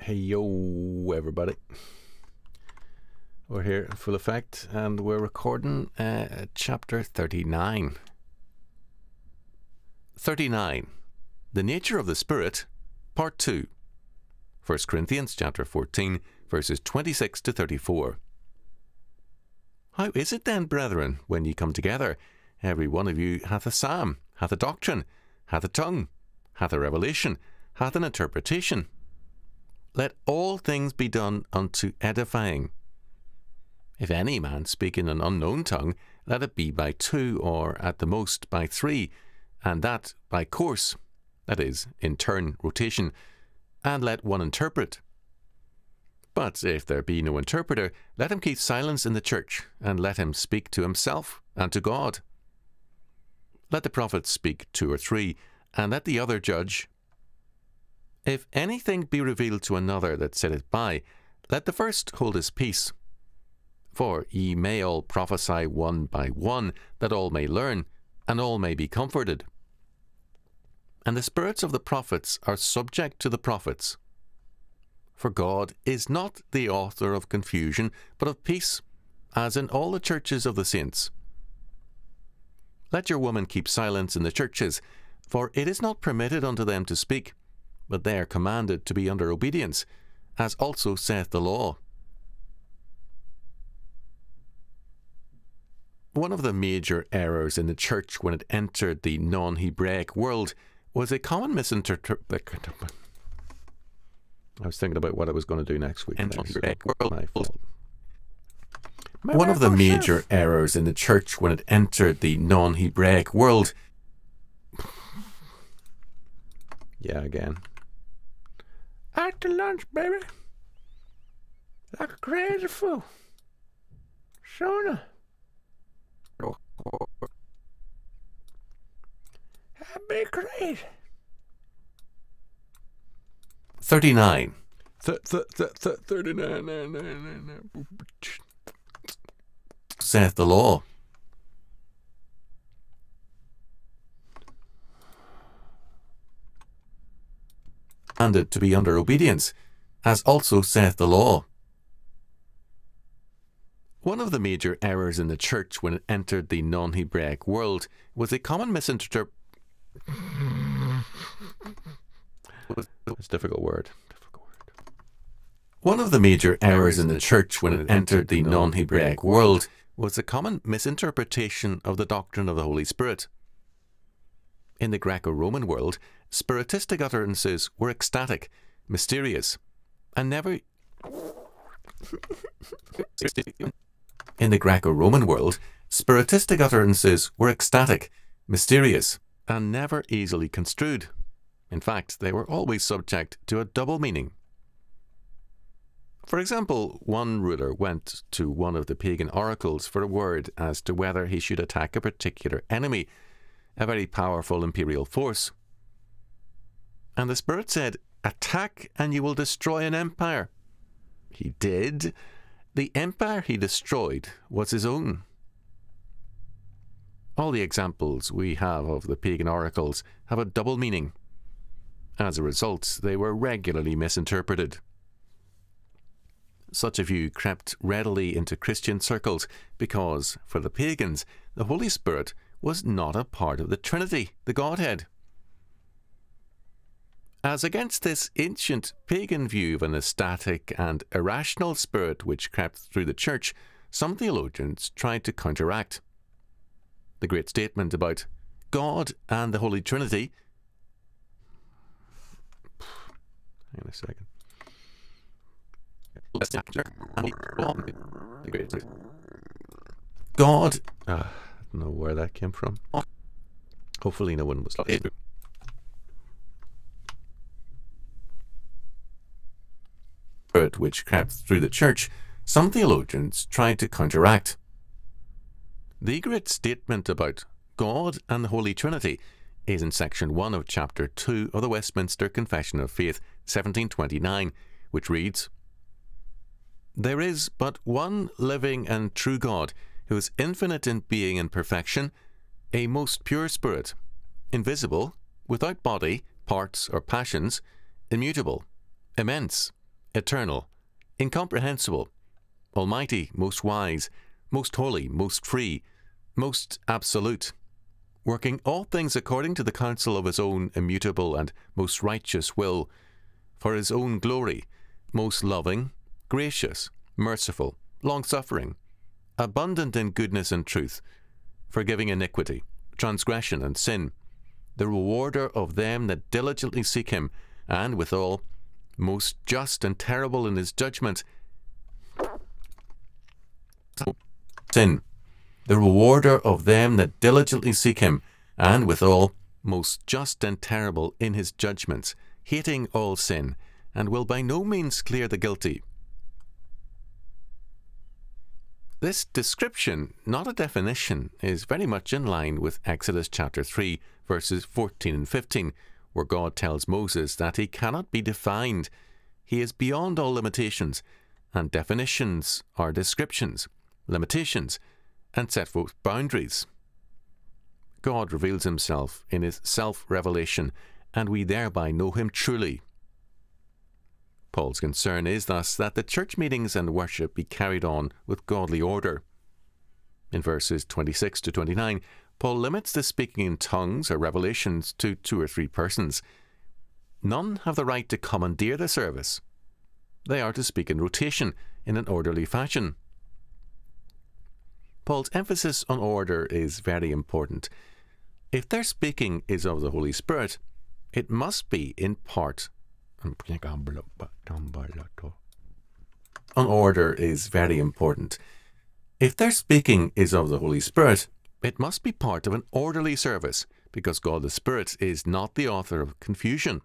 Hey yo everybody, we're here in full effect and we're recording chapter 39. 39, the nature of the Spirit, part 2. 1 Corinthians chapter 14 verses 26 to 34. How is it then, brethren, when ye come together, every one of you hath a psalm, hath a doctrine, hath a tongue, hath a revelation, hath an interpretation? Let all things be done unto edifying. If any man speak in an unknown tongue, let it be by 2, or at the most by 3, and that by course, that is, in turn, rotation, and let one interpret. But if there be no interpreter, let him keep silence in the church, and let him speak to himself and to God. Let the prophets speak 2 or 3, and let the other judge. If anything be revealed to another that sitteth by, let the first hold his peace. For ye may all prophesy one by one, that all may learn, and all may be comforted. And the spirits of the prophets are subject to the prophets. For God is not the author of confusion, but of peace, as in all the churches of the saints. Let your women keep silence in the churches, for it is not permitted unto them to speak, but they are commanded to be under obedience, as also saith the law. One of the major errors in the church when it entered the non-Hebraic world was a common misinterpretation. I was thinking about what I was going to do next week. One of the major errors in the church when it entered the non-Hebraic world. Yeah, again. After lunch, baby. Like a crazy fool. Shona. That'd be crazy. 39. 39. Saith the law. Commanded to be under obedience, as also saith the law. One of the major errors in the church when it entered the non-Hebraic world was a common misinterpretation. It's a difficult word. One of the major errors in the church when it entered the non-Hebraic world was a common misinterpretation of the doctrine of the Holy Spirit. In the Greco-Roman world, spiritistic utterances were ecstatic, mysterious, and never... In the Greco-Roman world, spiritistic utterances were ecstatic, mysterious, and never easily construed. In fact, they were always subject to a double meaning. For example, one ruler went to one of the pagan oracles for a word as to whether he should attack a particular enemy, a very powerful imperial force. And the spirit said, "Attack and you will destroy an empire." He did. The empire he destroyed was his own. All the examples we have of the pagan oracles have a double meaning. As a result, they were regularly misinterpreted. Such a view crept readily into Christian circles because, for the pagans, the Holy Spirit was not a part of the Trinity, the Godhead. As against this ancient pagan view of an ecstatic and irrational spirit which crept through the church, some theologians tried to counteract. The great statement about God and the Holy Trinity. Hang on a second. God. I don't know where that came from. Hopefully no one was listening. Which crept through the church, some theologians tried to counteract. The great statement about God and the Holy Trinity is in section 1 of chapter 2 of the Westminster Confession of Faith, 1729, which reads, "There is but one living and true God, who is infinite in being and perfection, a most pure spirit, invisible, without body, parts, or passions, immutable, immense, eternal, incomprehensible, almighty, most wise, most holy, most free, most absolute, working all things according to the counsel of his own immutable and most righteous will, for his own glory, most loving, gracious, merciful, long-suffering, abundant in goodness and truth, forgiving iniquity, transgression and sin, the rewarder of them that diligently seek him, and withal most just and terrible in his judgment. Sin, the rewarder of them that diligently seek him, and withal most just and terrible in his judgments, hating all sin, and will by no means clear the guilty. This description, not a definition, is very much in line with Exodus chapter 3, verses 14 and 15, where God tells Moses that he cannot be defined. He is beyond all limitations, and definitions are descriptions, limitations, and set forth boundaries. God reveals himself in his self-revelation, and we thereby know him truly. Paul's concern is thus that the church meetings and worship be carried on with godly order. In verses 26 to 29, Paul limits the speaking in tongues or revelations to 2 or 3 persons. None have the right to commandeer the service. They are to speak in rotation, in an orderly fashion. Paul's emphasis on order is very important. If their speaking is of the Holy Spirit, it must be in part. On order is very important. If their speaking is of the Holy Spirit, it must be part of an orderly service, because God the Spirit is not the author of confusion.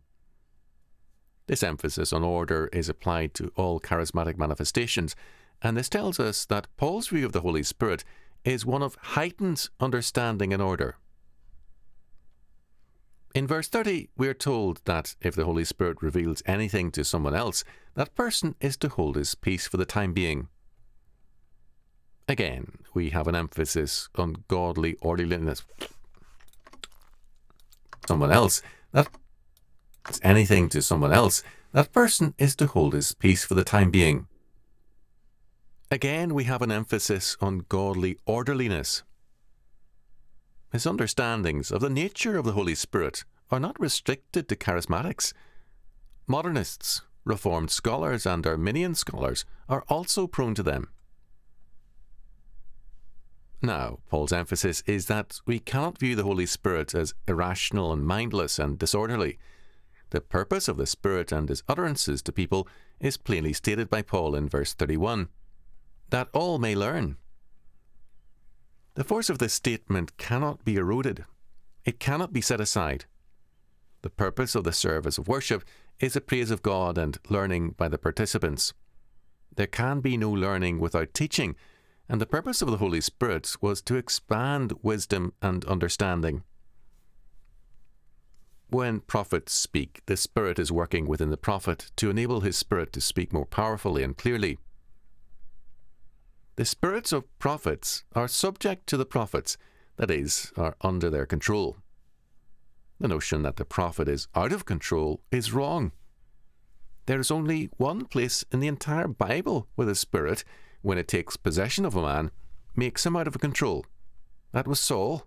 This emphasis on order is applied to all charismatic manifestations, and this tells us that Paul's view of the Holy Spirit is one of heightened understanding and order. In verse 30, we are told that if the Holy Spirit reveals anything to someone else, that person is to hold his peace for the time being. Again, we have an emphasis on godly orderliness. Someone else, that anything to someone else, that person is to hold his peace for the time being. Again, we have an emphasis on godly orderliness. His understandings of the nature of the Holy Spirit are not restricted to charismatics. Modernists, Reformed scholars and Arminian scholars are also prone to them. Now, Paul's emphasis is that we cannot view the Holy Spirit as irrational and mindless and disorderly. The purpose of the Spirit and his utterances to people is plainly stated by Paul in verse 31, that all may learn. The force of this statement cannot be eroded. It cannot be set aside. The purpose of the service of worship is the praise of God and learning by the participants. There can be no learning without teaching, and the purpose of the Holy Spirit was to expand wisdom and understanding. When prophets speak, the Spirit is working within the prophet to enable his spirit to speak more powerfully and clearly. The spirits of prophets are subject to the prophets, that is, are under their control. The notion that the prophet is out of control is wrong. There is only one place in the entire Bible where the Spirit, when it takes possession of a man, makes him out of control. That was Saul.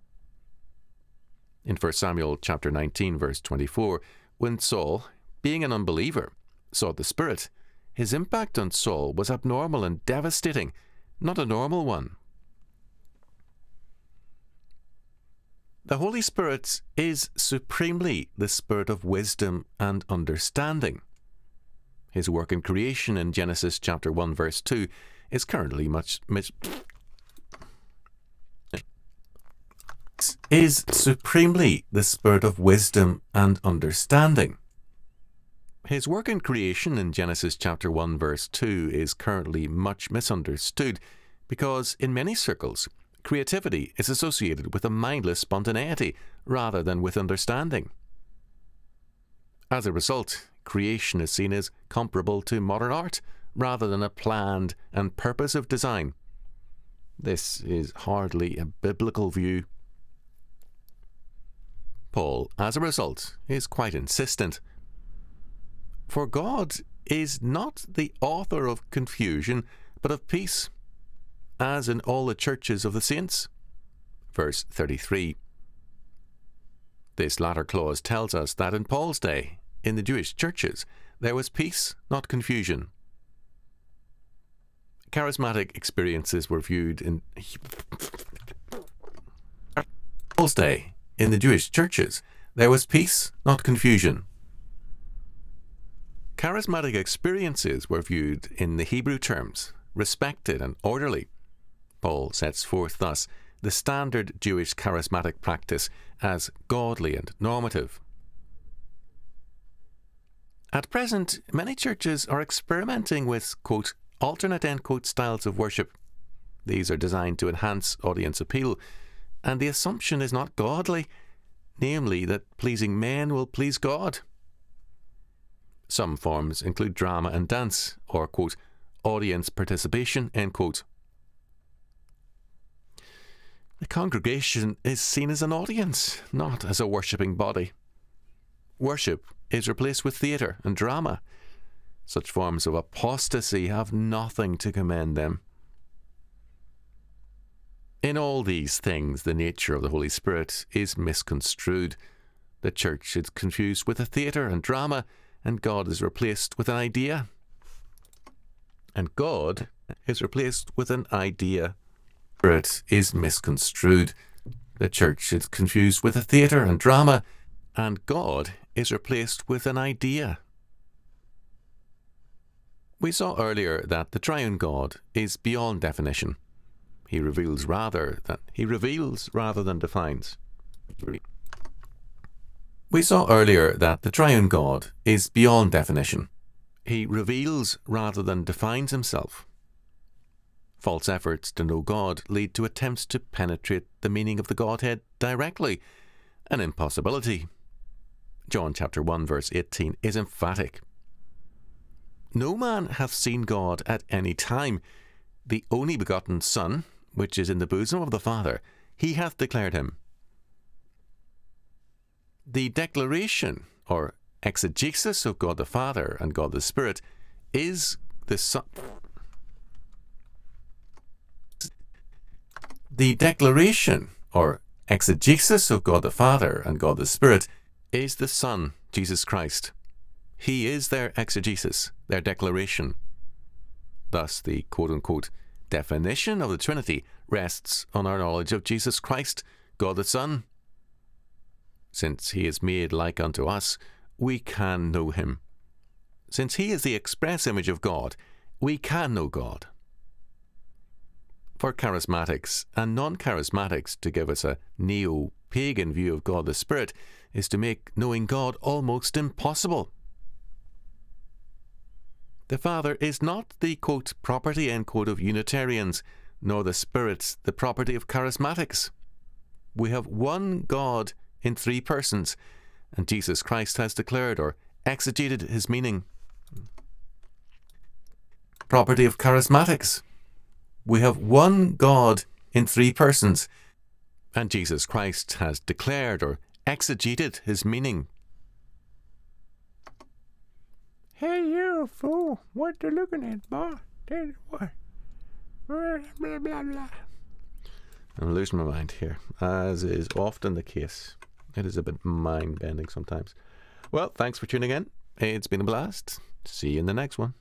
In 1 Samuel chapter 19, verse 24, when Saul, being an unbeliever, saw the Spirit, his impact on Saul was abnormal and devastating, not a normal one. The Holy Spirit is supremely the Spirit of wisdom and understanding. His work in creation in Genesis chapter 1 verse 2 is currently supremely the Spirit of wisdom and understanding. His work in creation in Genesis chapter 1 verse 2 is currently much misunderstood because in many circles creativity is associated with a mindless spontaneity rather than with understanding. As a result, creation is seen as comparable to modern art rather than a planned and purposive design. This is hardly a biblical view. Paul, as a result, is quite insistent. For God is not the author of confusion, but of peace, as in all the churches of the saints. Verse 33. This latter clause tells us that in Paul's day, in the Jewish churches, there was peace, not confusion. Charismatic experiences were viewed in Paul's day, in the Jewish churches, there was peace, not confusion. Charismatic experiences were viewed in the Hebrew terms, respected and orderly. Paul sets forth thus the standard Jewish charismatic practice as godly and normative. At present, many churches are experimenting with, quote, alternate, end quote, styles of worship. These are designed to enhance audience appeal, and the assumption is not godly, namely that pleasing men will please God. Some forms include drama and dance, or, quote, audience participation, end quote. The congregation is seen as an audience, not as a worshipping body. Worship is replaced with theatre and drama. Such forms of apostasy have nothing to commend them. In all these things, the nature of the Holy Spirit is misconstrued. The church is confused with a theatre and drama, and God is replaced with an idea. And God is replaced with an idea. Spirit is misconstrued. The church is confused with a theatre and drama, and God is replaced with an idea. We saw earlier that the triune God is beyond definition. He reveals rather than defines. We saw earlier that the triune God is beyond definition. He reveals rather than defines himself. False efforts to know God lead to attempts to penetrate the meaning of the Godhead directly, an impossibility. John chapter 1 verse 18 is emphatic. No man hath seen God at any time. The only begotten Son, which is in the bosom of the Father, he hath declared him. The declaration, or exegesis of God the Father and God the Spirit, is the Son. The declaration, or exegesis of God the Father and God the Spirit, is the Son, Jesus Christ. He is their exegesis, their declaration. Thus, the quote-unquote definition of the Trinity rests on our knowledge of Jesus Christ, God the Son. Since he is made like unto us, we can know him. Since he is the express image of God, we can know God. For charismatics and non-charismatics to give us a neo-pagan view of God the Spirit is to make knowing God almost impossible. The Father is not the, quote, property, end quote, of Unitarians, nor the Spirit the property of charismatics. We have one God in three persons, and Jesus Christ has declared or exegeted his meaning. Property of charismatics. We have one God in three persons, and Jesus Christ has declared or exegeted his meaning. Hey, you fool! What you looking at, boy? Tell you what. Blah, blah, blah, blah. I'm losing my mind here, as is often the case. It is a bit mind-bending sometimes. Well, thanks for tuning in. It's been a blast. See you in the next one.